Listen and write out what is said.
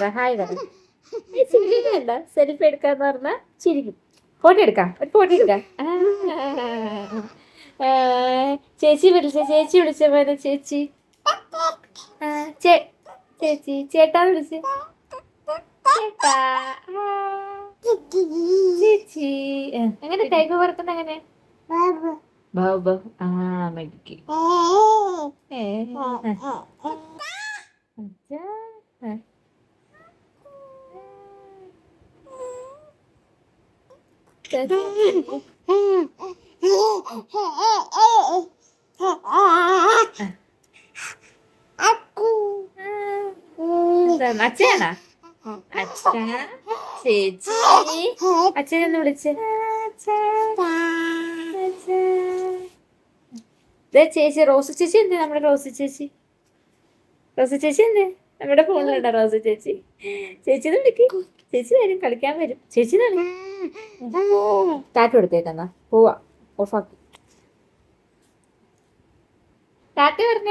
പറ ഹായ് പറ. ചിരിക്കണ്ട, സെൽഫി എടുക്കാന്ന് പറഞ്ഞാ ചിരിക്കും. ഫോട്ടോ എടുക്കാം, ഒരു ഫോട്ടോ എടുക്കാം. ചേച്ചി വിളിച്ച പോലെ ചേച്ചി ചേച്ചി ചേട്ടാന്ന് വിളിച്ച് ചേട്ടാ ചേച്ചി. എങ്ങനെ ടൈപ്പ് പറക്കുന്ന എങ്ങനെ? ബാബു ആ മടിക്ക് അച്ഛനാ അച്ഛ ചേച്ചി അച്ഛനെന്ന് വിളിച്ച് ചേച്ചി റോസ് ചേച്ചി എന്ത്? നമ്മുടെ റോസ് ചേച്ചി എന്ത്? നമ്മുടെ ഫോണിലുണ്ടോ റോസ് ചേച്ചി? ചേച്ചിന്ന് വിളിക്ക്, ചേച്ചി വരും, കളിക്കാൻ വരും. ചേച്ചി ടാറ്റ കൊടുത്തേക്കെന്നാ പോവാ. ഓഫാക്കി ടാറ്റ പറഞ്ഞ